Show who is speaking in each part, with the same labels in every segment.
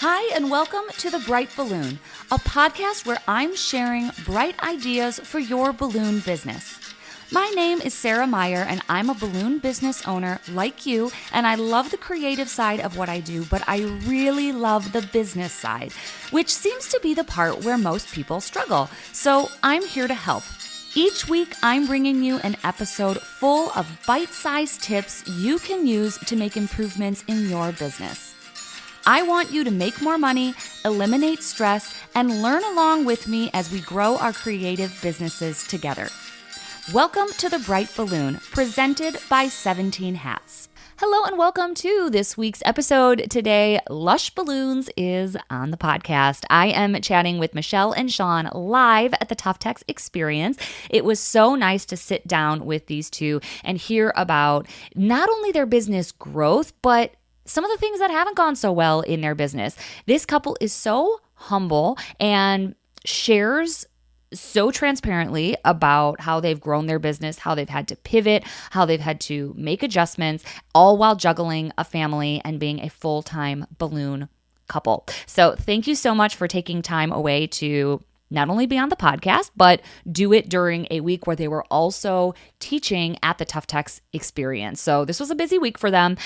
Speaker 1: Hi, and welcome to The Bright Balloon, a podcast where I'm sharing bright ideas for your balloon business. My name is Sarah Meyer, and I'm a balloon business owner like you, and I love the creative side of what I do, but I really love the business side, which seems to be the part where most people struggle. So I'm here to help. Each week, I'm bringing you an episode full of bite-sized tips you can use to make improvements in your business. I want you to make more money, eliminate stress, and learn along with me as we grow our creative businesses together. Welcome to The Bright Balloon, presented by 17 Hats. Hello and welcome to this week's episode. Today, Lush Balloons is on the podcast. I am chatting with Michelle and Sean live at the Tuftex Experience. It was so nice to sit down with these two and hear about not only their business growth, but some of the things that haven't gone so well in their business. This couple is so humble and shares so transparently about how they've grown their business, how they've had to pivot, how they've had to make adjustments, all while juggling a family and being a full-time balloon couple. So thank you so much for taking time away to not only be on the podcast, but do it during a week where they were also teaching at the Tuftex Experience. So this was a busy week for them.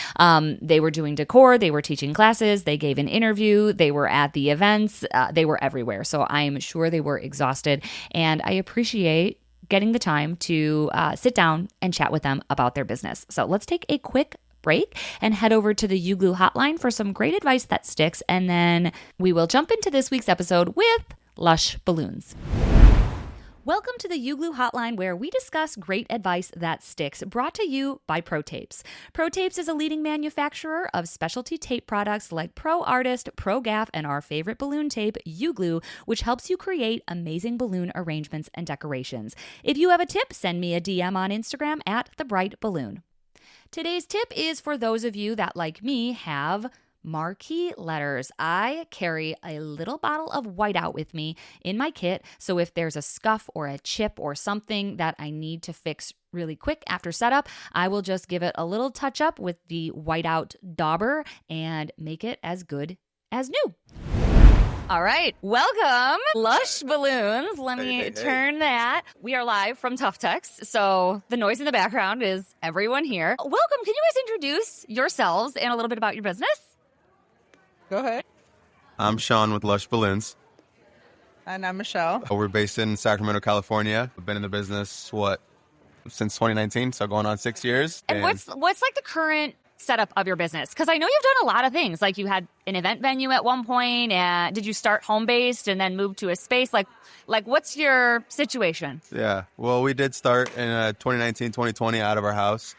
Speaker 1: They were doing decor, they were teaching classes, they gave an interview, they were at the events, they were everywhere. So I'm sure they were exhausted, and I appreciate getting the time to sit down and chat with them about their business. So let's take a quick break and head over to the U-Glue hotline for some great advice that sticks, and then we will jump into this week's episode with Lush Balloons. Welcome to the U-Glue hotline, where we discuss great advice that sticks, brought to you by Pro Tapes. Pro Tapes is a leading manufacturer of specialty tape products like Pro Artist, Pro Gaff, and our favorite balloon tape, U-Glue, which helps you create amazing balloon arrangements and decorations. If you have a tip, send me a DM on Instagram at The Bright Balloon. Today's tip is for those of you that, like me, have marquee letters. I carry a little bottle of whiteout with me in my kit, so if there's a scuff or a chip or something that I need to fix really quick after setup, I will just give it a little touch up with the whiteout dauber and make it as good as new. All right, welcome, Lush Balloons. Let me turn that. We are live from Tuftex, so the noise in the background is everyone here. Welcome. Can you guys introduce yourselves and a little bit about your business?
Speaker 2: Go ahead.
Speaker 3: I'm Sean with Lush Balloons.
Speaker 2: And I'm Michelle.
Speaker 3: We're based in Sacramento, California. We've been in the business, since 2019, so going on 6 years.
Speaker 1: And what's like the current setup of your business? Because I know you've done a lot of things. Like you had an event venue at one point, and did you start home-based and then move to a space? Like what's your situation?
Speaker 3: Yeah, well, we did start in 2019, 2020 out of our house.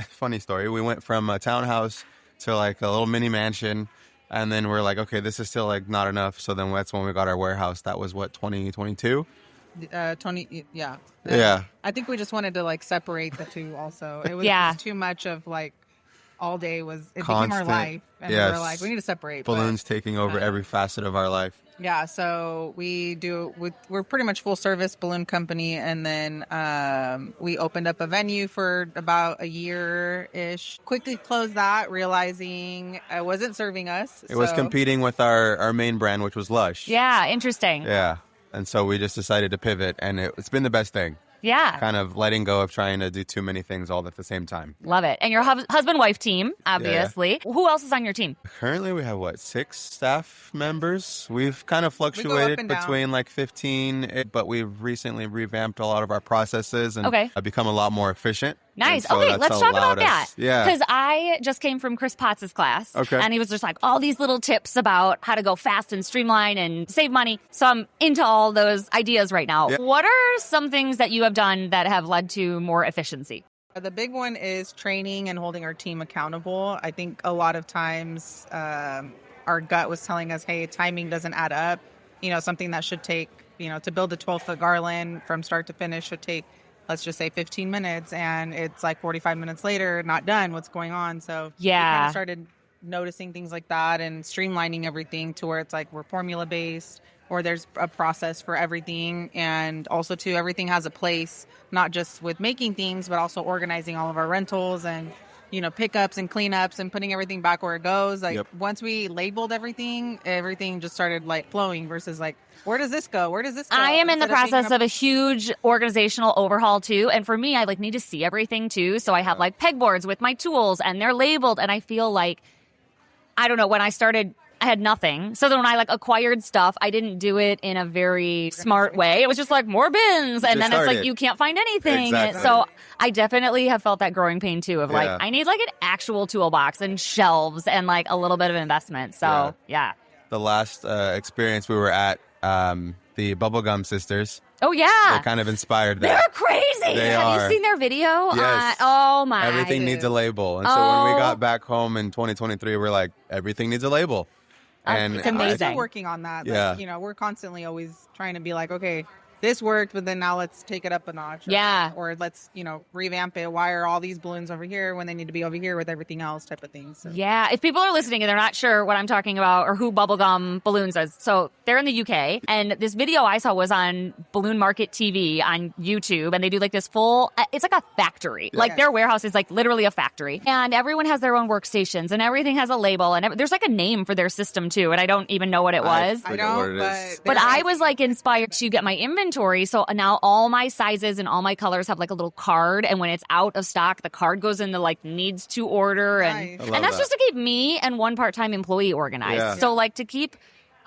Speaker 3: Funny story. We went from a townhouse to like a little mini mansion. And then we're like, okay, this is still like not enough. So then that's when we got our warehouse. That was 2022?
Speaker 2: 20, yeah.
Speaker 3: Yeah.
Speaker 2: I think we just wanted to like separate the two also. It was just too much of like all day it became our life. And we were like, we need to separate.
Speaker 3: Balloons taking over every facet of our life.
Speaker 2: Yeah, so we're pretty much full service balloon company, and then we opened up a venue for about a year-ish. Quickly closed that, realizing it wasn't serving us.
Speaker 3: It was competing with our main brand, which was Lush.
Speaker 1: Yeah, interesting.
Speaker 3: Yeah, and so we just decided to pivot, and it's been the best thing.
Speaker 1: Yeah.
Speaker 3: Kind of letting go of trying to do too many things all at the same time.
Speaker 1: Love it. And your husband-wife team, obviously. Yeah. Who else is on your team?
Speaker 3: Currently, we have, 6 staff members? We've kind of fluctuated between 15, but we've recently revamped a lot of our processes and become a lot more efficient.
Speaker 1: Nice.
Speaker 3: So
Speaker 1: okay, let's talk about that.
Speaker 3: Yeah.
Speaker 1: Because I just came from Chris Potts' class.
Speaker 3: Okay.
Speaker 1: And he was just like, all these little tips about how to go fast and streamline and save money. So I'm into all those ideas right now. Yeah. What are some things that you have done that have led to more efficiency?
Speaker 2: The big one is training and holding our team accountable. I think a lot of times our gut was telling us, hey, timing doesn't add up. Something that should take, to build a 12-foot garland from start to finish should take, let's just say 15 minutes, and it's like 45 minutes later, not done. What's going on? So we kind of started noticing things like that and streamlining everything to where it's like we're formula based, or there's a process for everything. And also too, everything has a place, not just with making things, but also organizing all of our rentals and pickups and cleanups and putting everything back where it goes. Like
Speaker 3: Yep.
Speaker 2: once we labeled everything just started like flowing versus like, where does this go? Where does this go?
Speaker 1: I am in the
Speaker 2: Instead being
Speaker 1: process of a huge organizational overhaul too. And for me, I like need to see everything too. So I have like pegboards with my tools and they're labeled. And I feel like, I don't know, when I started, I had nothing. So then when I like acquired stuff, I didn't do it in a very smart way. It was just like more bins. And then it's like, you can't find anything.
Speaker 3: Exactly.
Speaker 1: So I definitely have felt that growing pain too of like,
Speaker 3: Yeah.
Speaker 1: I need like an actual toolbox and shelves and like a little bit of investment. So yeah.
Speaker 3: The last experience we were at, the Bubblegum Sisters,
Speaker 1: Oh yeah.
Speaker 3: they kind of inspired that.
Speaker 1: They're crazy.
Speaker 3: They
Speaker 1: Have
Speaker 3: are.
Speaker 1: you seen their video?
Speaker 3: Yes.
Speaker 1: Oh my.
Speaker 3: Everything needs a label. And so when we got back home in 2023, we're like, everything needs a label. And
Speaker 1: it's
Speaker 2: We're
Speaker 1: amazing.
Speaker 2: still working on that.
Speaker 3: Yeah.
Speaker 2: Like, we're constantly always trying to be like, okay, this worked, but then now let's take it up a notch.
Speaker 1: Yeah.
Speaker 2: Or let's, revamp it. Why are all these balloons over here when they need to be over here with everything else type of thing? So.
Speaker 1: Yeah, if people are listening and they're not sure what I'm talking about or who Bubblegum Balloons is, so they're in the UK, and this video I saw was on Balloon Market TV on YouTube, and they do like this full, it's like a factory. Like their warehouse is like literally a factory, and everyone has their own workstations, and everything has a label, and there's like a name for their system too, and I don't even know what it was.
Speaker 3: I forget what it is.
Speaker 1: But I was like inspired to get my inventory. So now all my sizes and all my colors have like a little card. And when it's out of stock, the card goes into like needs to order.
Speaker 2: Nice.
Speaker 1: And that's just to keep me and one part-time employee organized.
Speaker 3: Yeah.
Speaker 1: So like to keep,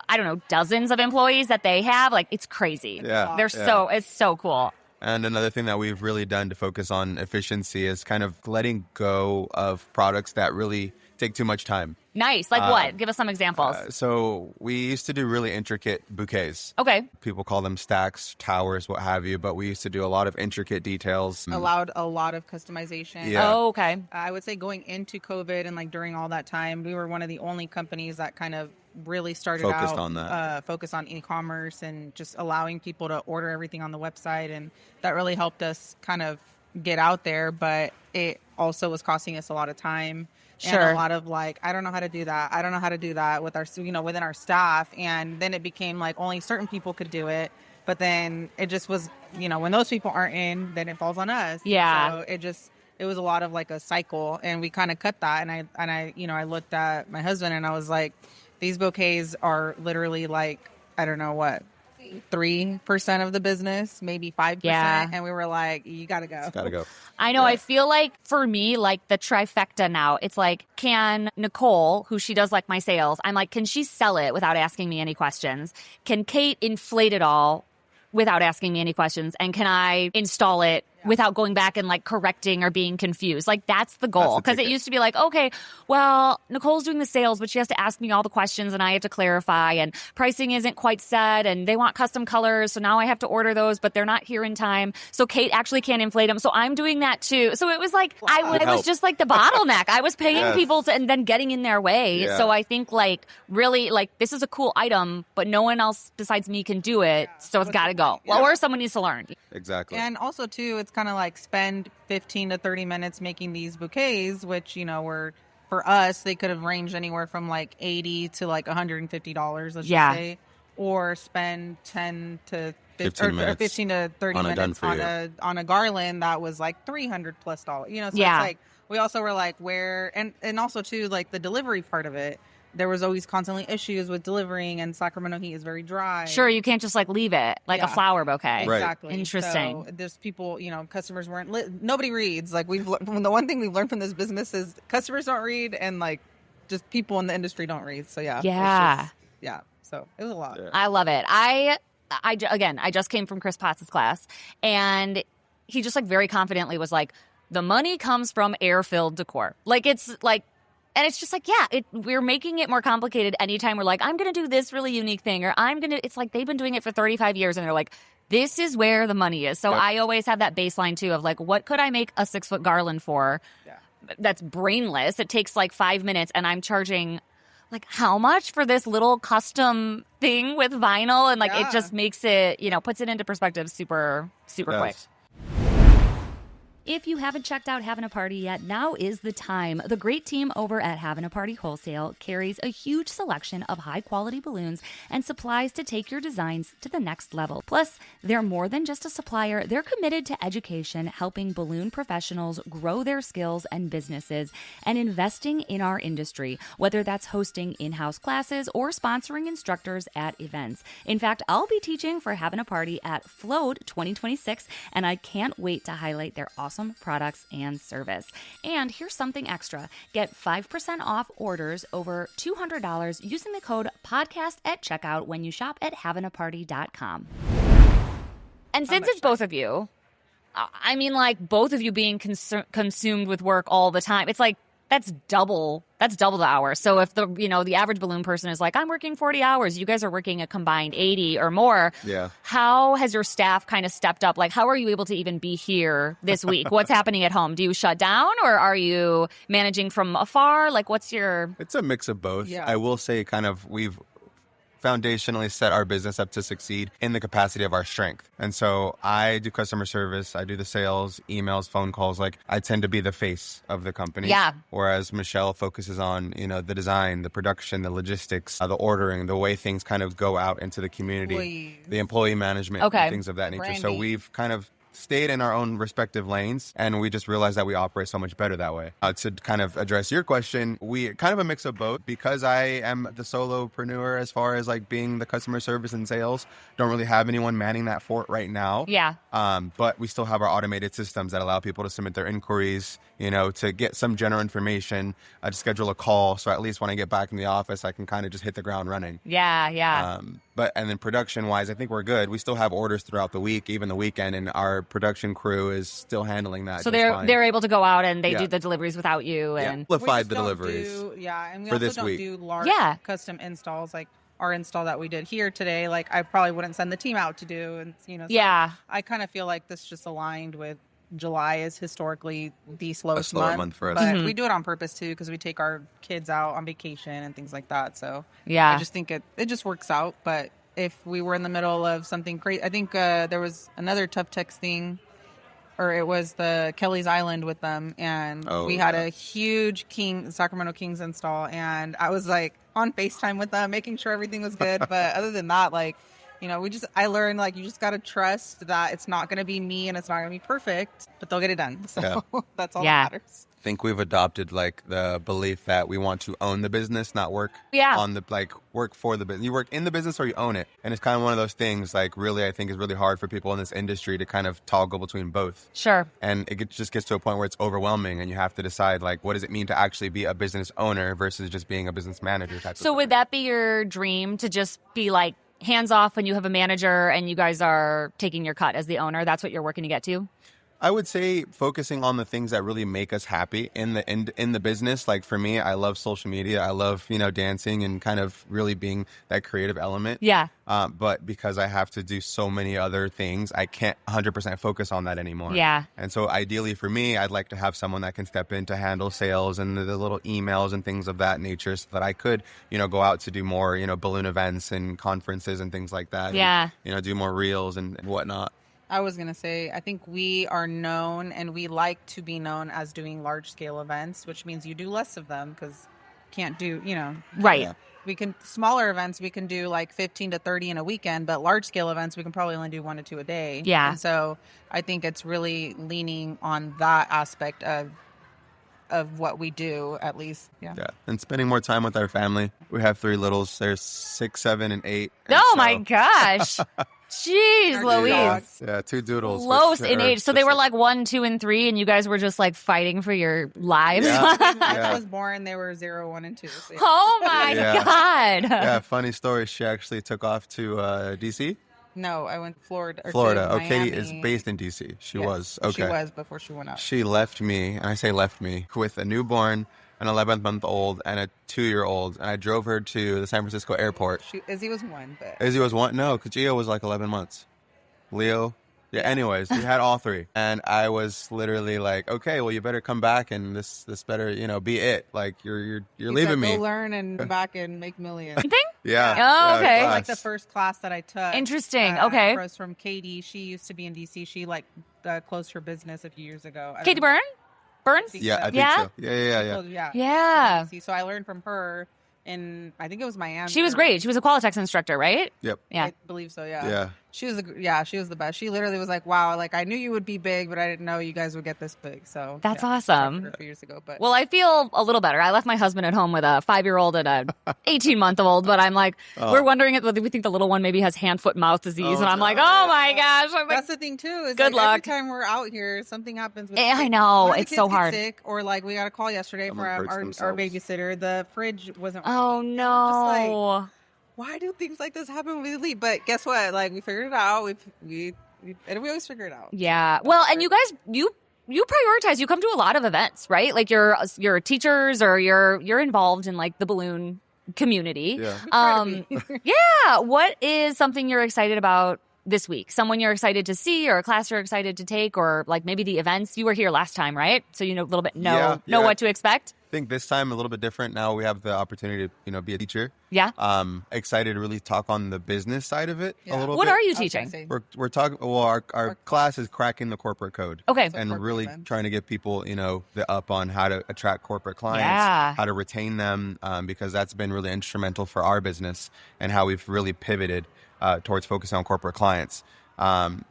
Speaker 1: I don't know, dozens of employees that they have, like it's crazy.
Speaker 3: Yeah.
Speaker 1: It's so cool.
Speaker 3: And another thing that we've really done to focus on efficiency is kind of letting go of products that really take too much time.
Speaker 1: Nice. Like what? Give us some examples.
Speaker 3: So we used to do really intricate bouquets.
Speaker 1: Okay.
Speaker 3: People call them stacks, towers, what have you, but we used to do a lot of intricate details.
Speaker 2: Allowed a lot of customization.
Speaker 3: Yeah.
Speaker 1: Oh, okay.
Speaker 2: I would say going into COVID and like during all that time, we were one of the only companies that kind of really started
Speaker 3: Focused
Speaker 2: out
Speaker 3: on that.
Speaker 2: focus on e-commerce and just allowing people to order everything on the website, and that really helped us kind of get out there. But it also was costing us a lot of time.
Speaker 1: Sure.
Speaker 2: And a lot of like, I don't know how to do that. I don't know how to do that with our, within our staff. And then it became like only certain people could do it. But then it just was, when those people aren't in, then it falls on us.
Speaker 1: Yeah.
Speaker 2: So it was a lot of like a cycle, and we kind of cut that. And I looked at my husband and I was like, these bouquets are literally like, I don't know what, 3% of the business, maybe 5%.
Speaker 1: Yeah.
Speaker 2: And we were like, you got to go.
Speaker 3: It's got to go.
Speaker 1: I know. I feel like for me, like the trifecta now, it's like, can Nicole, who she does like my sales, I'm like, can she sell it without asking me any questions? Can Kate inflate it all without asking me any questions? And can I install it without going back and like correcting or being confused? Like that's the goal. Because it used to be like, okay, well, Nicole's doing the sales, but she has to ask me all the questions and I have to clarify, and pricing isn't quite set and they want custom colors. So now I have to order those, but they're not here in time. So Kate actually can't inflate them. So I'm doing that too. So it was like, I was just like the bottleneck. I was paying people to, and then getting in their way.
Speaker 3: Yeah.
Speaker 1: So I think like really like this is a cool item, but no one else besides me can do it. So it's got to go.
Speaker 2: Yeah.
Speaker 1: Or someone needs to learn.
Speaker 3: Exactly.
Speaker 2: And also too, it's kind of like spend 15 to 30 minutes making these bouquets, which, were for us, they could have ranged anywhere from like $80 to like $150, let's just say, or spend 10 to 15 to 30 minutes on a garland that was like $300 plus. So it's like, we also were like, and also too, like the delivery part of it. There was always constantly issues with delivering, and Sacramento heat is very dry.
Speaker 1: Sure, you can't just like leave it like a flower bouquet.
Speaker 3: Right.
Speaker 2: Exactly.
Speaker 1: Interesting.
Speaker 2: So there's people, customers weren't. Nobody reads. Like the one thing we've learned from this business is customers don't read, and like just people in the industry don't read. So
Speaker 1: Yeah.
Speaker 2: So it was a lot.
Speaker 1: I love it. I just came from Chris Potts' class, and he just like very confidently was like, the money comes from air-filled decor. Like it's like. And it's just like, we're making it more complicated anytime we're like, I'm going to do this really unique thing, or it's like they've been doing it for 35 years and they're like, this is where the money is. So I always have that baseline too of like, what could I make a 6-foot garland for?
Speaker 2: Yeah.
Speaker 1: That's brainless. It takes like 5 minutes and I'm charging like how much for this little custom thing with vinyl? And like, it just makes it, puts it into perspective super, super quick. If you haven't checked out Having a Party yet, now is the time. The great team over at Having a Party Wholesale carries a huge selection of high-quality balloons and supplies to take your designs to the next level. Plus, they're more than just a supplier. They're committed to education, helping balloon professionals grow their skills and businesses, and investing in our industry, whether that's hosting in-house classes or sponsoring instructors at events. In fact, I'll be teaching for Having a Party at Float 2026, and I can't wait to highlight their awesome products and service. And here's something extra. Get 5% off orders over $200 using the code podcast at checkout when you shop at havingaparty.com. And since it's both of you, I mean, like, both of you being consumed with work all the time, it's like, that's double the hours. So if the average balloon person is like, I'm working 40 hours, you guys are working a combined 80 or more.
Speaker 3: Yeah.
Speaker 1: How has your staff kind of stepped up? Like, how are you able to even be here this week? What's happening at home? Do you shut down, or are you managing from afar? Like, what's your...
Speaker 3: It's a mix of both.
Speaker 2: Yeah.
Speaker 3: I will say we've foundationally set our business up to succeed in the capacity of our strength. And so I do customer service, I do the sales, emails, phone calls. Like, I tend to be the face of the company.
Speaker 1: Yeah.
Speaker 3: Whereas Michelle focuses on, the design, the production, the logistics, the ordering, the way things kind of go out into the community, the employee management, and things of that nature.
Speaker 2: Branding.
Speaker 3: So we've kind of stayed in our own respective lanes, and we just realized that we operate so much better that way. To kind of address your question, we kind of a mix of both. Because I am the solopreneur as far as like being the customer service and sales, don't really have anyone manning that fort right now.
Speaker 1: Yeah.
Speaker 3: But we still have our automated systems that allow people to submit their inquiries, to get some general information, to schedule a call. So at least when I get back in the office, I can kind of just hit the ground running.
Speaker 1: Yeah.
Speaker 3: And then production-wise, I think we're good. We still have orders throughout the week, even the weekend, and our production crew is still handling that.
Speaker 1: So
Speaker 3: just fine.
Speaker 1: they're able to go out and they do the deliveries without you. And
Speaker 3: Amplified the deliveries.
Speaker 2: And we
Speaker 3: for
Speaker 2: also
Speaker 3: this
Speaker 2: don't
Speaker 3: week.
Speaker 2: do large
Speaker 1: Yeah.
Speaker 2: custom installs like our install that we did here today. Like, I probably wouldn't send the team out to do, and so
Speaker 1: Yeah.
Speaker 2: I kind of feel like this just aligned with July is historically the slowest
Speaker 3: slower month for us.
Speaker 2: But we do it on purpose too, because we take our kids out on vacation and things like that. So
Speaker 1: Yeah.
Speaker 2: I just think it just works out. But if we were in the middle of something crazy, I think there was another Tuftex thing, or it was the Kelly's Island with them, and we had a huge Sacramento Kings install, and I was like on FaceTime with them, making sure everything was good. But other than that, like, I learned, like, you just got to trust that it's not going to be me and it's not going to be perfect, but they'll get it done. So that's all that matters.
Speaker 3: I think we've adopted like the belief that we want to own the business, not work on the work for the business. You work in the business or you own it. And it's kind of one of those things, like, really, I think is really hard for people in this industry to kind of toggle between both.
Speaker 1: Sure.
Speaker 3: And it just gets to a point where it's overwhelming, and you have to decide, like, what does it mean to actually be a business owner versus just being a business manager type of
Speaker 1: So would that be your dream, to just be like hands off when you have a manager and you guys are taking your cut as the owner? That's what you're working to get to?
Speaker 3: I would say focusing on the things that really make us happy in the business. Like, for me, I love social media. I love, dancing and kind of really being that creative element.
Speaker 1: Yeah.
Speaker 3: But because I have to do so many other things, I can't 100% focus on that anymore.
Speaker 1: Yeah.
Speaker 3: And so ideally for me, I'd like to have someone that can step in to handle sales and the little emails and things of that nature, so that I could, go out to do more, balloon events and conferences and things like that.
Speaker 1: Yeah.
Speaker 3: And, do more reels and whatnot.
Speaker 2: I was going to say, I think we are known, and we like to be known as doing large scale events, which means you do less of them because can't do,
Speaker 1: Right.
Speaker 3: Yeah.
Speaker 2: We can, smaller events, we can do like 15 to 30 in a weekend, but large scale events, we can probably only do 1 to 2 a day.
Speaker 1: Yeah.
Speaker 2: And so I think it's really leaning on that aspect of what we do, at least. Yeah.
Speaker 3: And spending more time with our family. We have 3 littles. There's 6, 7, and 8. And
Speaker 1: Oh my gosh. Jeez, Louise.
Speaker 3: Yeah, 2 doodles.
Speaker 1: Close in age. So they were like 1, 2, and 3, and you guys were just like fighting for your lives.
Speaker 2: When I was born, they were 0, 1, and 2. So
Speaker 1: Oh my God.
Speaker 3: Yeah, funny story. She actually took off to D.C.
Speaker 2: No, I went to Florida.
Speaker 3: Oh, Katie is based in D.C. She was. Okay.
Speaker 2: She was before she went out.
Speaker 3: She left me, and I say left me, with a newborn, an 11-month-old, and a 2-year-old. And I drove her to the San Francisco airport.
Speaker 2: Izzy was 1, but...
Speaker 3: Izzy was 1? No, because Gio was like 11 months. Leo... Yeah, anyways, we had all 3. And I was literally like, okay, well, you better come back, and this better, be it. Like, you're leaving me.
Speaker 2: Go learn and back and make millions.
Speaker 1: You think?
Speaker 3: Yeah.
Speaker 1: Oh, okay.
Speaker 2: Like the first class that I took.
Speaker 1: Interesting. Okay.
Speaker 2: Was from Katie. She used to be in DC. She closed her business a few years ago. I
Speaker 1: Katie
Speaker 2: don't know.
Speaker 1: Burns?
Speaker 3: Yeah, I think
Speaker 1: Yeah?
Speaker 3: so. Yeah.
Speaker 2: Closed- yeah.
Speaker 1: Yeah.
Speaker 2: So I learned from her in, I think it was Miami.
Speaker 1: She was great. She was a Qualitex instructor, right?
Speaker 3: Yep.
Speaker 1: Yeah.
Speaker 2: I believe so, yeah.
Speaker 3: Yeah.
Speaker 2: She was the best. She literally was like, wow, like I knew you would be big, but I didn't know you guys would get this big. So
Speaker 1: That's
Speaker 2: yeah, I talked to
Speaker 1: awesome.
Speaker 2: her a few years ago, but
Speaker 1: Well, I feel a little better. I left my husband at home with a 5-year-old and a 18-month-old, but I'm like, we're wondering if we think the little one maybe has hand, foot, mouth disease. And I'm like, oh my gosh. I'm like,
Speaker 2: that's the thing too. Is
Speaker 1: good
Speaker 2: like
Speaker 1: luck.
Speaker 2: every time we're out here, something happens. With
Speaker 1: I
Speaker 2: the
Speaker 1: know.
Speaker 2: one of the
Speaker 1: It's
Speaker 2: kids
Speaker 1: so
Speaker 2: get
Speaker 1: hard.
Speaker 2: Sick, or like we got a call yesterday
Speaker 3: Someone
Speaker 2: from
Speaker 3: hurts
Speaker 2: our
Speaker 3: themselves.
Speaker 2: babysitter. The fridge wasn't.
Speaker 1: oh
Speaker 2: working.
Speaker 1: no.
Speaker 2: Why do things like this happen when we leave? But guess what? Like we figured it out. We always figure it out.
Speaker 1: Yeah. Well, and you guys, you prioritize. You come to a lot of events, right? Like you're teachers or you're involved in like the balloon community.
Speaker 3: Yeah.
Speaker 1: Yeah. What is something you're excited about this week? Someone you're excited to see, or a class you're excited to take, or like maybe the events? You were here last time, right? So you know a little bit know what to expect.
Speaker 3: I think this time a little bit different. Now we have the opportunity to, be a teacher.
Speaker 1: Yeah.
Speaker 3: Excited to really talk on the business side of it a little
Speaker 1: What
Speaker 3: bit.
Speaker 1: are you
Speaker 2: I was gonna
Speaker 1: teaching?
Speaker 2: say,
Speaker 3: We're talking. Well, our class is cracking the corporate code.
Speaker 1: Okay.
Speaker 2: So
Speaker 3: And
Speaker 2: corporate
Speaker 3: really
Speaker 2: events.
Speaker 3: trying to get people, the up on how to attract corporate clients,
Speaker 1: Yeah.
Speaker 3: how to retain them, because that's been really instrumental for our business and how we've really pivoted towards focusing on corporate clients.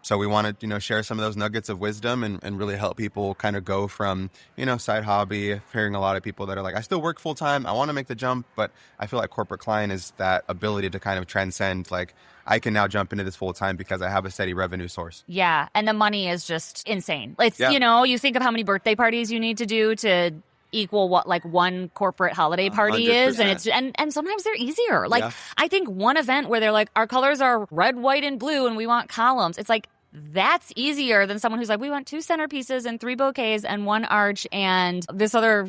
Speaker 3: So we want to, share some of those nuggets of wisdom and really help people kind of go from, side hobby. Hearing a lot of people that are like, I still work full time. I want to make the jump, but I feel like corporate client is that ability to kind of transcend. Like I can now jump into this full time because I have a steady revenue source.
Speaker 1: Yeah. And the money is just insane. It's,
Speaker 3: Yeah.
Speaker 1: you think of how many birthday parties you need to do to equal what like one corporate holiday party is, and
Speaker 3: 100%.
Speaker 1: and sometimes they're easier. Like
Speaker 3: Yeah.
Speaker 1: I think one event where they're like, our colors are red, white, and blue, and we want columns. It's like that's easier than someone who's like, we want 2 centerpieces and 3 bouquets and 1 arch and this other,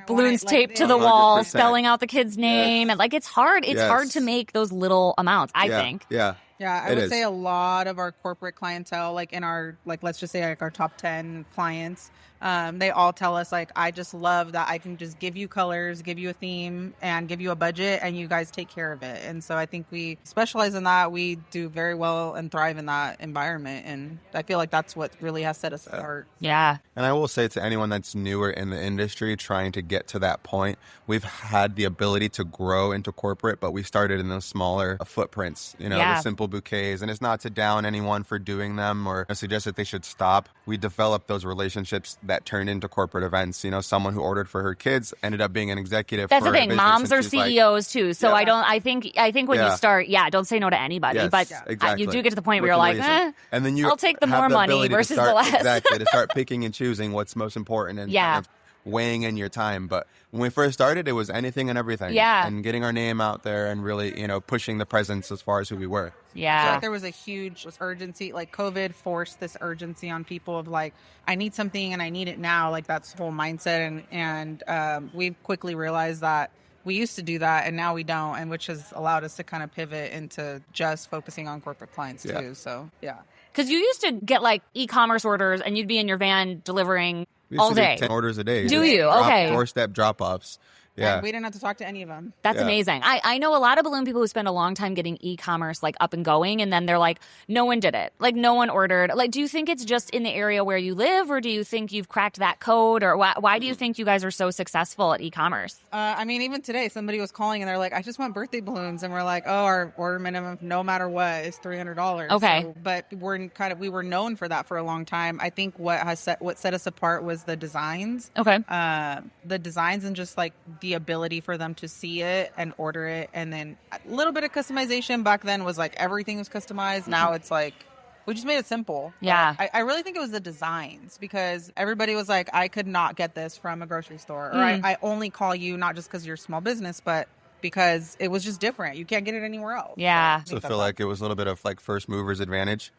Speaker 1: balloons
Speaker 2: it like
Speaker 1: taped to
Speaker 2: this.
Speaker 1: the wall,
Speaker 3: 100%.
Speaker 1: spelling out the kid's name, and like it's hard. It's
Speaker 3: Yes.
Speaker 1: hard to make those little amounts. I think.
Speaker 3: Yeah.
Speaker 2: Yeah, I
Speaker 3: It
Speaker 2: would
Speaker 3: is.
Speaker 2: say a lot of our corporate clientele, like in our, like, let's just say like our top 10 clients, they all tell us like, I just love that I can just give you colors, give you a theme, and give you a budget, and you guys take care of it. And so I think we specialize in that. We do very well and thrive in that environment. And I feel like that's what really has set us apart.
Speaker 1: Yeah.
Speaker 3: And I will say to anyone that's newer in the industry trying to get to that point, we've had the ability to grow into corporate, but we started in those smaller footprints,
Speaker 1: Yeah.
Speaker 3: the simple bouquets. And it's not to down anyone for doing them or suggest that they should stop. We developed those relationships that turned into corporate events. Someone who ordered for her kids ended up being an executive.
Speaker 1: That's
Speaker 3: for
Speaker 1: the
Speaker 3: a
Speaker 1: thing.
Speaker 3: business,
Speaker 1: Moms
Speaker 3: and
Speaker 1: are
Speaker 3: she's like,
Speaker 1: CEOs too. So
Speaker 3: Yeah.
Speaker 1: I think when you
Speaker 3: Yeah.
Speaker 1: start, don't say no to anybody.
Speaker 3: Yes,
Speaker 1: but
Speaker 3: exactly.
Speaker 1: you do get to the point where you're
Speaker 3: Looking
Speaker 1: like,
Speaker 3: amazing. And then you
Speaker 1: I'll take the
Speaker 3: have
Speaker 1: more money
Speaker 3: ability to
Speaker 1: versus the
Speaker 3: start-
Speaker 1: less.
Speaker 3: Exactly, to start picking and choosing what's most important and
Speaker 1: Yeah.
Speaker 3: kind of weighing in your time. But when we first started, it was anything and everything.
Speaker 1: Yeah.
Speaker 3: And getting our name out there and really, pushing the presence as far as who we were.
Speaker 2: I feel
Speaker 1: yeah.
Speaker 2: like there was a huge urgency, like COVID forced this urgency on people of like, I need something and I need it now. Like that's the whole mindset. And we quickly realized that we used to do that and now we don't. And which has allowed us to kind of pivot into just focusing on corporate clients
Speaker 3: Yeah.
Speaker 2: too. So yeah.
Speaker 1: Because you used to get like e-commerce orders and you'd be in your van delivering
Speaker 3: We used
Speaker 1: all
Speaker 3: to do
Speaker 1: day.
Speaker 3: 10 orders a day.
Speaker 1: Do you? Okay.
Speaker 3: Doorstep drop-offs. Yeah.
Speaker 2: And we didn't have to talk to any of them.
Speaker 1: That's
Speaker 3: Yeah.
Speaker 1: amazing. I know a lot of balloon people who spend a long time getting e-commerce like up and going, and then they're like, no one did it. Like no one ordered. Like, do you think it's just in the area where you live, or do you think you've cracked that code, or why do you think you guys are so successful at e-commerce?
Speaker 2: I mean, even today, somebody was calling and they're like, I just want birthday balloons. And we're like, oh, our order minimum, no matter what, is $300.
Speaker 1: Okay.
Speaker 2: So, but we were known for that for a long time. I think what set us apart was the designs.
Speaker 1: Okay.
Speaker 2: The designs and just like the ability for them to see it and order it. And then a little bit of customization back then was like everything was customized. Now it's like, we just made it simple.
Speaker 1: Yeah.
Speaker 2: I really think it was the designs because everybody was like, I could not get this from a grocery store. Or I only call you not just because you're a small business, but because it was just different. You can't get it anywhere else.
Speaker 1: Yeah.
Speaker 3: So I feel like it was a little bit of like first movers advantage.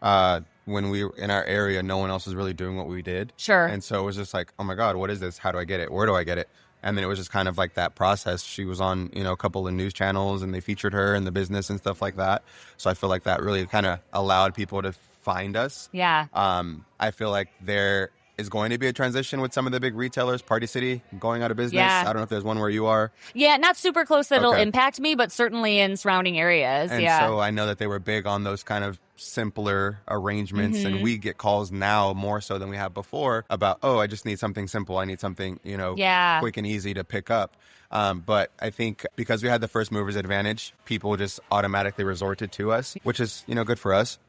Speaker 3: When we were in our area, no one else was really doing what we did.
Speaker 1: Sure.
Speaker 3: And so it was just like, oh my God, what is this? How do I get it? Where do I get it? And then it was just kind of like that process. She was on, a couple of news channels and they featured her in the business and stuff like that. So I feel like that really kind of allowed people to find us.
Speaker 1: Yeah.
Speaker 3: I feel like there is going to be a transition with some of the big retailers, Party City going out of business.
Speaker 1: Yeah.
Speaker 3: I don't know if there's one where you are.
Speaker 1: Yeah, not super close that it'll
Speaker 3: Okay.
Speaker 1: impact me, but certainly in surrounding areas.
Speaker 3: And
Speaker 1: yeah.
Speaker 3: so I know that they were big on those kind of simpler arrangements. And we get calls now more so than we have before about, oh, I just need something simple. I need something,
Speaker 1: Yeah.
Speaker 3: quick and easy to pick up. But I think because we had the first movers advantage, people just automatically resorted to us, which is, good for us.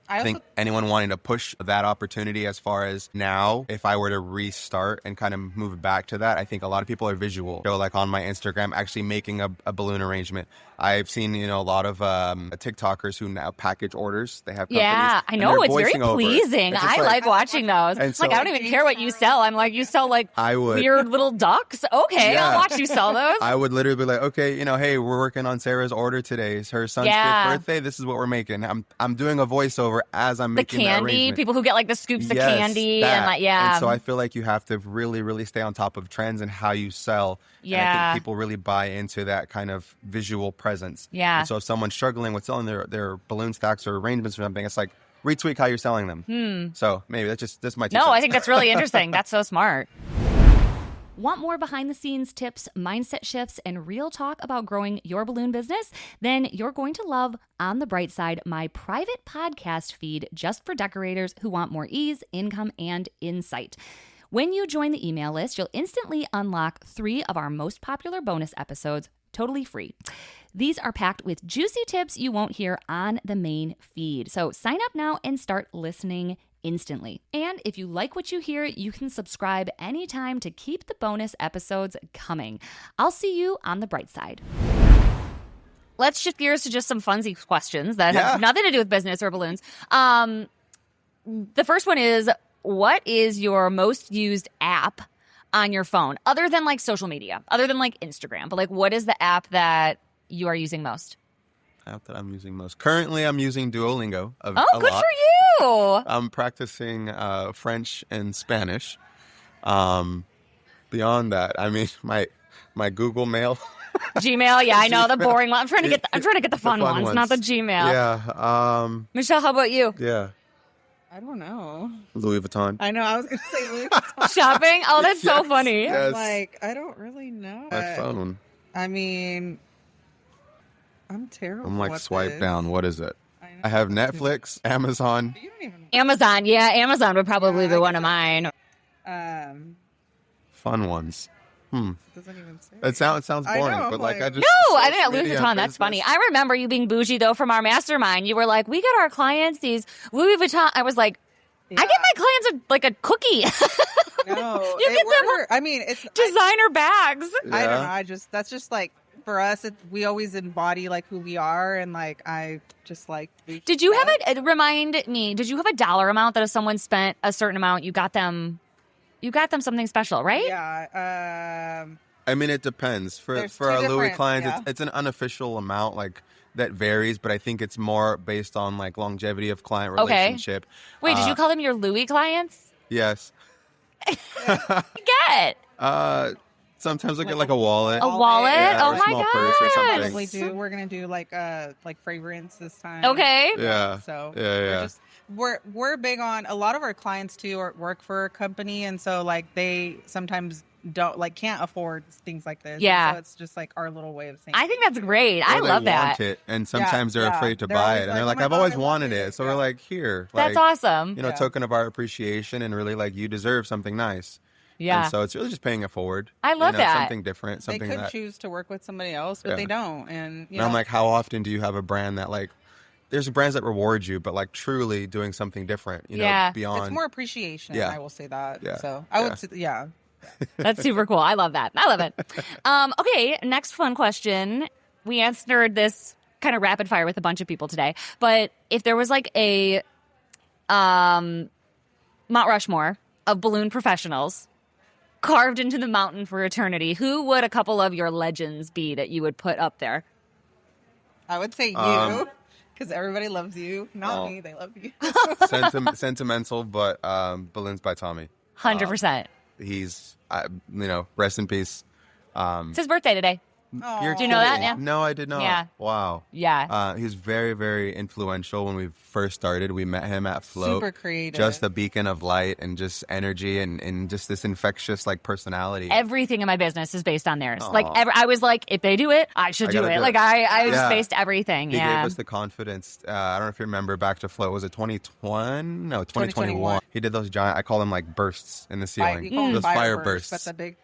Speaker 3: I think anyone wanting to push that opportunity as far as now, if I were to restart and kind of move back to that, I think a lot of people are visual. So like on my Instagram, actually making a balloon arrangement. I've seen, a lot of TikTokers who now package orders. They have companies.
Speaker 1: Yeah, I
Speaker 3: and
Speaker 1: know.
Speaker 3: they're
Speaker 1: It's very
Speaker 3: voicing over.
Speaker 1: pleasing.
Speaker 3: It's just
Speaker 1: I like watching those.
Speaker 3: And
Speaker 1: It's like,
Speaker 3: so-
Speaker 1: I don't even care what you sell. I'm like, you sell like
Speaker 3: I would.
Speaker 1: weird little ducks? Okay,
Speaker 3: Yeah.
Speaker 1: I'll watch you sell those.
Speaker 3: I would literally be like, okay, hey, we're working on Sarah's order today. It's her son's
Speaker 1: Yeah.
Speaker 3: 5th birthday. This is what we're making. I'm doing a voiceover as I'm
Speaker 1: The
Speaker 3: making the
Speaker 1: candy,
Speaker 3: arrangement.
Speaker 1: people who get like the scoops of
Speaker 3: Yes,
Speaker 1: candy
Speaker 3: that.
Speaker 1: and like, yeah.
Speaker 3: And so I feel like you have to really, really stay on top of trends and how you sell. And I
Speaker 1: Yeah.
Speaker 3: think people really buy into that kind of visual presence.
Speaker 1: Yeah.
Speaker 3: And so if someone's struggling with selling their balloon stacks or arrangements or something, it's like retweak how you're selling them. So maybe that's my 2
Speaker 1: No,
Speaker 3: cents.
Speaker 1: I think that's really interesting. That's so smart. Want more behind the scenes tips, mindset shifts, and real talk about growing your balloon business? Then you're going to love On the Bright Side, my private podcast feed just for decorators who want more ease, income, and insight. When you join the email list, you'll instantly unlock 3 of our most popular bonus episodes totally free. These are packed with juicy tips you won't hear on the main feed. So sign up now and start listening instantly. And if you like what you hear, you can subscribe anytime to keep the bonus episodes coming. I'll see you on the bright side. Let's shift gears to just some funsy questions that have nothing to do with business or balloons. The first one is, what is your most used app on your phone, other than like social media, other than like Instagram? But like, what is the app that you are using most?
Speaker 3: App that I'm using most. Currently, I'm using Duolingo.
Speaker 1: Oh,
Speaker 3: a
Speaker 1: good
Speaker 3: lot.
Speaker 1: for you.
Speaker 3: I'm practicing French and Spanish. Beyond that, I mean, my Google Mail.
Speaker 1: Gmail, yeah, I know the boring one. I'm trying to get the fun ones, not the Gmail.
Speaker 3: Yeah.
Speaker 1: Michelle, how about you?
Speaker 3: Yeah.
Speaker 2: I don't know.
Speaker 3: Louis Vuitton.
Speaker 2: I know. I was going to say Louis Vuitton.
Speaker 1: Shopping? Oh, that's so
Speaker 3: Yes.
Speaker 1: funny.
Speaker 3: Yes.
Speaker 2: Like, I don't really know.
Speaker 3: My phone.
Speaker 2: I mean, I'm terrible.
Speaker 3: I'm like
Speaker 2: at
Speaker 3: swipe
Speaker 2: this.
Speaker 3: down. What is it?
Speaker 2: know.
Speaker 3: I have Netflix, Amazon.
Speaker 2: You don't even.
Speaker 1: Amazon, yeah, Amazon would probably
Speaker 2: Yeah,
Speaker 1: be
Speaker 2: I
Speaker 1: one
Speaker 2: guess
Speaker 1: of mine.
Speaker 3: Fun ones.
Speaker 2: It doesn't even say.
Speaker 3: It sounds boring,
Speaker 2: know,
Speaker 3: but like I just
Speaker 1: No, I didn't Louis
Speaker 3: media
Speaker 1: Vuitton. That's
Speaker 3: business.
Speaker 1: funny. I remember you being bougie though from our mastermind. You were like, we get our clients these Louis Vuitton. I was like, I get my clients a cookie.
Speaker 2: No,
Speaker 1: You get them
Speaker 2: I mean, it's
Speaker 1: designer bags.
Speaker 2: I don't know. That's just like for us. We always embody like who we are, and like I just like.
Speaker 1: Did you have remind me? Did you have a dollar amount that if someone spent a certain amount, you got them something special, right?
Speaker 2: Yeah.
Speaker 3: I mean, it depends. For
Speaker 2: There's
Speaker 3: our
Speaker 2: two
Speaker 3: Louis
Speaker 2: different-
Speaker 3: clients,
Speaker 2: yeah.
Speaker 3: it's an unofficial amount, like that varies, but I think it's more based on like longevity of client relationship.
Speaker 1: Wait, did you call them your Louis clients?
Speaker 3: Yes.
Speaker 1: Get
Speaker 3: Sometimes I get like a wallet.
Speaker 1: a wallet?
Speaker 3: Yeah,
Speaker 1: Oh
Speaker 3: or a
Speaker 1: my
Speaker 3: small purse or
Speaker 1: gosh!
Speaker 3: something.
Speaker 2: Probably do. We're gonna do like fragrance this time.
Speaker 1: Okay.
Speaker 3: Yeah.
Speaker 2: So
Speaker 3: Yeah.
Speaker 2: we're big on a lot of our clients too work for a company, and so like they sometimes can't afford things like this.
Speaker 1: Yeah.
Speaker 2: And so it's just like our little way of saying.
Speaker 1: I think that's great. I
Speaker 3: Or they
Speaker 1: love that.
Speaker 3: want it, and sometimes they're
Speaker 2: yeah.
Speaker 3: afraid to
Speaker 2: They're
Speaker 3: buy
Speaker 2: always
Speaker 3: it, and
Speaker 2: like,
Speaker 3: they're
Speaker 2: "Oh
Speaker 3: like,
Speaker 2: my
Speaker 3: "I've
Speaker 2: God,
Speaker 3: always
Speaker 2: I love
Speaker 3: wanted
Speaker 2: it."
Speaker 3: it." So
Speaker 2: Yeah.
Speaker 3: we're like, "Here,
Speaker 1: That's
Speaker 3: like,
Speaker 1: awesome.
Speaker 3: you know,
Speaker 2: Yeah.
Speaker 3: token of our appreciation, and really like you deserve something nice."
Speaker 1: Yeah.
Speaker 3: And so it's really just paying it forward.
Speaker 1: I love
Speaker 3: you know,
Speaker 1: that.
Speaker 3: Something different,
Speaker 2: They
Speaker 3: something
Speaker 2: could
Speaker 3: that.
Speaker 2: choose to work with somebody else, but
Speaker 3: Yeah.
Speaker 2: they don't. And
Speaker 3: And I'm like, how often do you have a brand that like? There's brands that reward you, but like truly doing something different, you
Speaker 1: Yeah.
Speaker 3: know, beyond.
Speaker 2: it's more appreciation.
Speaker 3: Yeah.
Speaker 2: I will say that.
Speaker 3: Yeah.
Speaker 2: So I
Speaker 3: Yeah.
Speaker 2: would say, yeah.
Speaker 1: That's super cool. I love that. I love it. Okay, next fun question. We answered this kind of rapid fire with a bunch of people today, but if there was like a Mount Rushmore of balloon professionals carved into the mountain for eternity, who would a couple of your legends be that you would put up there?
Speaker 2: I would say you, because everybody loves you. Not me. They love you.
Speaker 3: Sentimental, but balloons by Tommy.
Speaker 1: 100%.
Speaker 3: He's, rest in peace.
Speaker 1: It's his birthday today.
Speaker 2: Oh.
Speaker 1: Do you know that?
Speaker 3: kidding.
Speaker 1: Yeah.
Speaker 3: No, I did not.
Speaker 1: Yeah.
Speaker 3: Wow.
Speaker 1: Yeah.
Speaker 3: He was very, very influential when we first started. We met him at Float.
Speaker 2: Super creative.
Speaker 3: Just a beacon of light and just energy and just this infectious like personality.
Speaker 1: Everything in my business is based on theirs.
Speaker 3: Aw.
Speaker 1: Like I was like, if they do it, I should do
Speaker 3: gotta
Speaker 1: it.
Speaker 3: do
Speaker 1: Like
Speaker 3: it.
Speaker 1: I just
Speaker 3: Yeah.
Speaker 1: based everything.
Speaker 3: He
Speaker 1: Yeah.
Speaker 3: gave us the confidence. I don't know if you remember back to Float. Was it 2020? No, 2021. He did those giant, I call them like bursts in the ceiling.
Speaker 2: You call them
Speaker 3: Those fire bursts.
Speaker 2: But the big.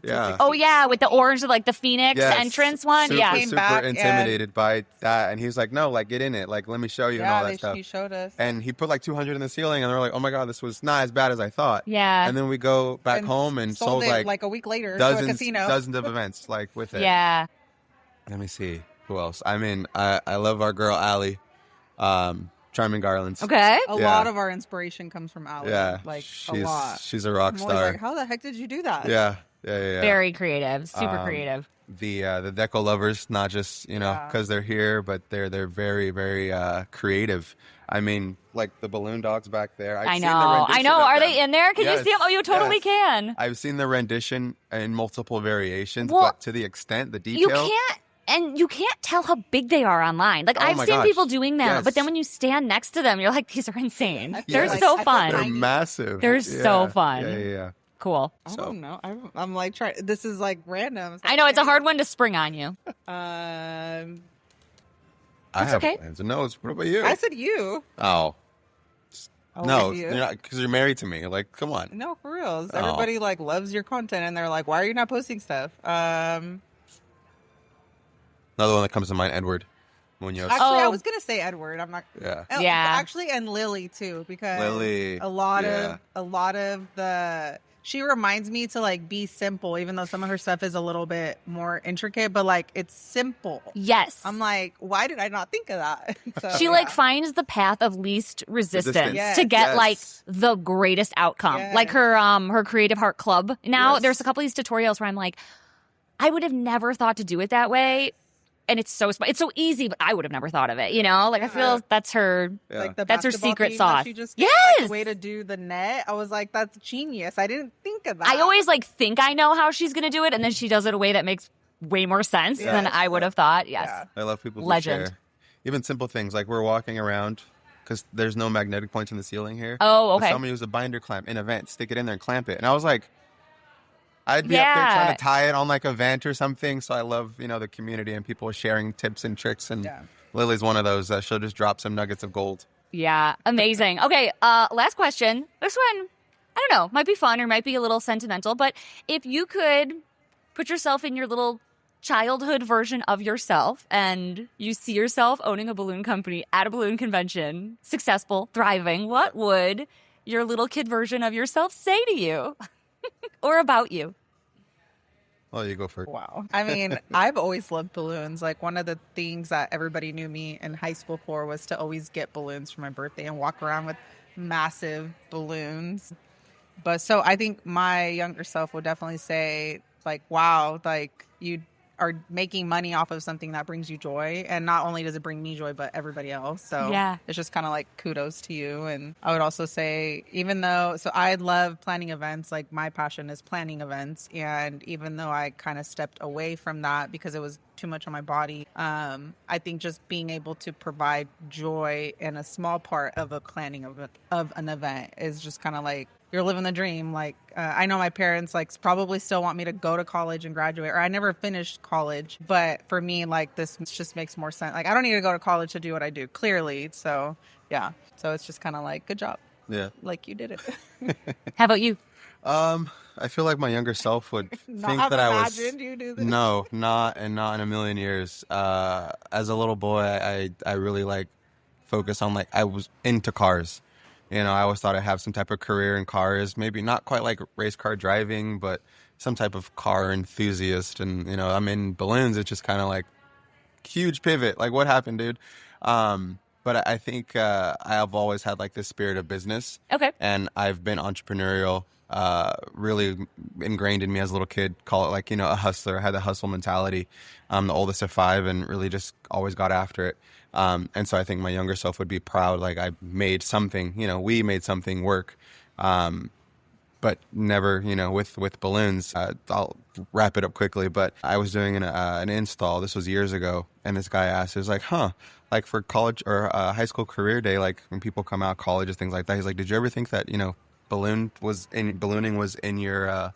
Speaker 3: Yeah.
Speaker 1: Oh yeah, with the orange, like the Phoenix
Speaker 3: Yes.
Speaker 1: entrance one.
Speaker 3: Super,
Speaker 1: Yeah.
Speaker 2: Came
Speaker 3: super
Speaker 2: back
Speaker 3: intimidated by that. And he was like, no, like get in it. Like, let me show you and all that stuff.
Speaker 2: He showed us.
Speaker 3: And he put like 200 in the ceiling, and they're like, "Oh my god, this was not as bad as I thought."
Speaker 1: Yeah.
Speaker 3: And then we go back home and sold
Speaker 2: it
Speaker 3: like
Speaker 2: a week later to a casino.
Speaker 3: dozens of events like with it.
Speaker 1: Yeah.
Speaker 3: Let me see who else. I mean, I love our girl Allie, Charming Garlands.
Speaker 1: Okay.
Speaker 2: A
Speaker 3: Yeah.
Speaker 2: lot of our inspiration comes from Allie.
Speaker 3: Yeah,
Speaker 2: Like
Speaker 3: she's,
Speaker 2: a lot.
Speaker 3: She's a rock
Speaker 2: I'm always
Speaker 3: star.
Speaker 2: like, how the heck did you do that?
Speaker 3: Yeah.
Speaker 1: Very creative. Super creative.
Speaker 3: The deco lovers, not just because they're here, but they're very, very creative. I mean, like the balloon dogs back there.
Speaker 1: I know. Are they in there? Can you
Speaker 3: Yes,
Speaker 1: see them? Oh, you totally
Speaker 3: yes.
Speaker 1: can.
Speaker 3: I've seen the rendition in multiple variations,
Speaker 1: Well,
Speaker 3: but to the extent, the detail.
Speaker 1: You can't tell how big they are online. Like
Speaker 3: Oh
Speaker 1: I've
Speaker 3: my
Speaker 1: seen
Speaker 3: gosh.
Speaker 1: people doing them,
Speaker 3: Yes.
Speaker 1: but then when you stand next to them, you're like, these are insane.
Speaker 2: I feel
Speaker 1: They're
Speaker 3: like-
Speaker 1: so
Speaker 2: I feel
Speaker 1: fun.
Speaker 3: They're
Speaker 2: tiny.
Speaker 3: massive.
Speaker 1: They're so fun.
Speaker 3: Yeah.
Speaker 1: Cool.
Speaker 2: I
Speaker 3: So-
Speaker 2: don't know. I'm like trying. This is like random.
Speaker 1: I know it's a hard one to spring on you.
Speaker 3: I
Speaker 1: That's
Speaker 3: have
Speaker 1: okay.
Speaker 3: plans and notes. What about you?
Speaker 2: I said you.
Speaker 3: Oh.
Speaker 2: Oh,
Speaker 3: No,
Speaker 2: you.
Speaker 3: you're not, because you're married to me. Like, come on.
Speaker 2: No, for real.
Speaker 3: Oh.
Speaker 2: Everybody like loves your content, and they're like, "Why are you not posting stuff?"
Speaker 3: Another one that comes to mind, Edward Munoz.
Speaker 2: Actually, I
Speaker 1: Oh.
Speaker 2: was gonna say Edward. I'm not.
Speaker 3: Yeah.
Speaker 1: Yeah.
Speaker 2: Actually, and Lily too, because
Speaker 3: Lily,
Speaker 2: a lot
Speaker 3: yeah.
Speaker 2: of the. She reminds me to like be simple, even though some of her stuff is a little bit more intricate, but like it's simple.
Speaker 1: Yes.
Speaker 2: I'm like, why did I not think of that? So,
Speaker 1: She like finds the path of least resistance
Speaker 2: Yes.
Speaker 1: to get
Speaker 3: Yes.
Speaker 1: like the greatest outcome.
Speaker 2: Yes.
Speaker 1: Like her Creative Heart Club. Now
Speaker 3: Yes.
Speaker 1: there's a couple of these tutorials where I'm like, I would have never thought to do it that way. And it's so easy, but I would have never thought of it. Like I feel that's her.
Speaker 3: Yeah.
Speaker 2: like the
Speaker 1: That's her
Speaker 2: basketball
Speaker 1: secret
Speaker 2: team
Speaker 1: sauce.
Speaker 2: That she just gave, like,
Speaker 1: Yes!
Speaker 2: the way to do the net. I was like, that's genius. I didn't think of that.
Speaker 1: I always like think I know how she's gonna do it, and then she does it a way that makes way more sense than
Speaker 2: Yes.
Speaker 1: I would have thought. Yes.
Speaker 2: Yeah.
Speaker 3: I love people who
Speaker 1: Legend.
Speaker 3: share. Even simple things like we're walking around because there's no magnetic points in the ceiling here.
Speaker 1: Oh,
Speaker 3: But
Speaker 1: okay.
Speaker 3: someone used a binder clamp in a vent, stick it in there and clamp it. And I was like, I'd be up there
Speaker 1: Yeah.
Speaker 3: trying to tie it on like a vent or something. So I love, the community and people sharing tips and tricks. And
Speaker 2: Yeah.
Speaker 3: Lily's one of those. She'll just drop some nuggets of gold.
Speaker 1: Yeah, amazing. Okay, last question. This one, I don't know, might be fun or might be a little sentimental, but if you could put yourself in your little childhood version of yourself and you see yourself owning a balloon company at a balloon convention, successful, thriving, what would your little kid version of yourself say to you or about you?
Speaker 3: Oh, you go first.
Speaker 2: Wow. I mean, I've always loved balloons. Like one of the things that everybody knew me in high school for was to always get balloons for my birthday and walk around with massive balloons. But so I think my younger self would definitely say like, wow, like you are making money off of something that brings you joy. And not only does it bring me joy, but everybody else. So
Speaker 1: Yeah.
Speaker 2: it's just kind of like kudos to you. And I would also say, so I love planning events. Like my passion is planning events. And even though I kind of stepped away from that because it was too much on my body, I think just being able to provide joy in a small part of a planning of an event is just kind of like, you're living the dream. Like, I know my parents like probably still want me to go to college and graduate, or I never finished college. But for me, like this just makes more sense. Like I don't need to go to college to do what I do, clearly. So yeah. So it's just kind of like, good job.
Speaker 3: Yeah.
Speaker 2: Like you did it.
Speaker 1: How about you?
Speaker 3: I feel like my younger self would
Speaker 2: Not
Speaker 3: think
Speaker 2: have
Speaker 3: that I was.
Speaker 2: imagined you do this.
Speaker 3: No, not in a million years. As a little boy, I really like focus on like I was into cars. I always thought I'd have some type of career in cars, maybe not quite like race car driving, but some type of car enthusiast. And, I'm in balloons. It's just kind of like huge pivot. Like what happened, dude? But I think I've always had like this spirit of business.
Speaker 1: Okay.
Speaker 3: And I've been entrepreneurial, really ingrained in me as a little kid. Call it like, a hustler. I had the hustle mentality. I'm the oldest of 5 and really just always got after it. And so I think my younger self would be proud. Like I made something, we made something work. but never, with balloons. I'll wrap it up quickly, but I was doing an install. This was years ago, and this guy asked, he was like, like for college or high school career day, like when people come out colleges, things like that. He's like, did you ever think that, ballooning was in your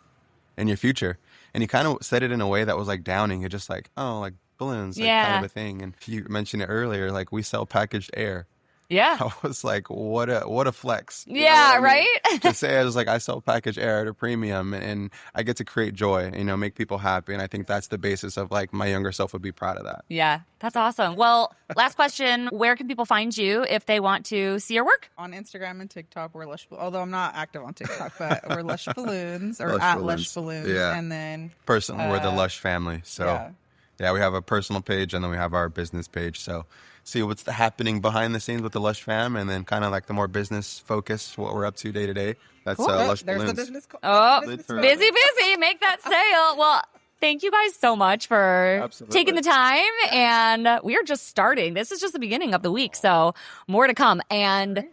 Speaker 3: future? And he kind of said it in a way that was like downing. You're just like, oh, like balloons, like kind of a thing. And you mentioned it earlier, like we sell packaged air.
Speaker 1: Yeah.
Speaker 3: I was like, what a flex.
Speaker 1: Yeah, right?
Speaker 3: To say I was like, I sell packaged air at a premium and I get to create joy, make people happy. And I think that's the basis of like my younger self would be proud of that.
Speaker 1: Yeah, that's awesome. Well, last question. Where can people find you if they want to see your work?
Speaker 2: On Instagram and TikTok, we're Lush. Although I'm not active on TikTok, but we're Lush Balloons or
Speaker 3: Lush
Speaker 2: at
Speaker 3: Balloons.
Speaker 2: Lush Balloons.
Speaker 3: Yeah.
Speaker 2: And then
Speaker 3: Personally, we're the Lush family. So yeah, we have a personal page and then we have our business page. So see what's happening behind the scenes with the Lush fam, and then kind of like the more business focused, what we're up to day to day. That's Lush
Speaker 2: there's
Speaker 3: Balloons.
Speaker 2: the business.
Speaker 1: Busy. Make that sale. Well, thank you guys so much for taking the time. And we are just starting. This is just the beginning of the week. So more to come. And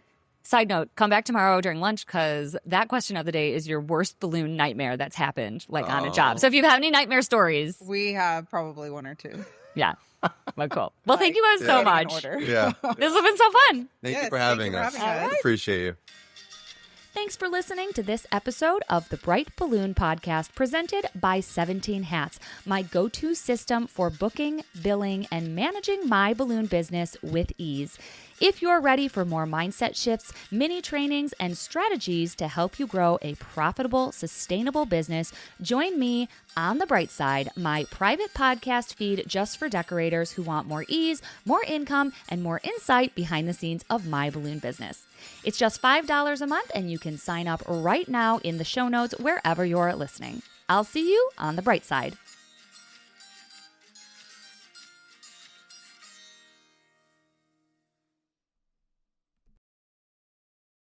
Speaker 1: side note, come back tomorrow during lunch because that question of the day is your worst balloon nightmare that's happened on a job. So if you have any nightmare stories.
Speaker 2: We have probably one or two.
Speaker 1: Yeah. Well, cool. Well, thank you guys so much.
Speaker 3: Yeah.
Speaker 1: This has been so fun.
Speaker 3: Thank you for having us. Appreciate you.
Speaker 1: Thanks for listening to this episode of the Bright Balloon Podcast presented by 17 Hats, my go-to system for booking, billing, and managing my balloon business with ease. If you're ready for more mindset shifts, mini trainings, and strategies to help you grow a profitable, sustainable business, join me on the Bright Side, my private podcast feed just for decorators who want more ease, more income, and more insight behind the scenes of my balloon business. It's just $5 a month, and you can sign up right now in the show notes wherever you're listening. I'll see you on the Bright Side.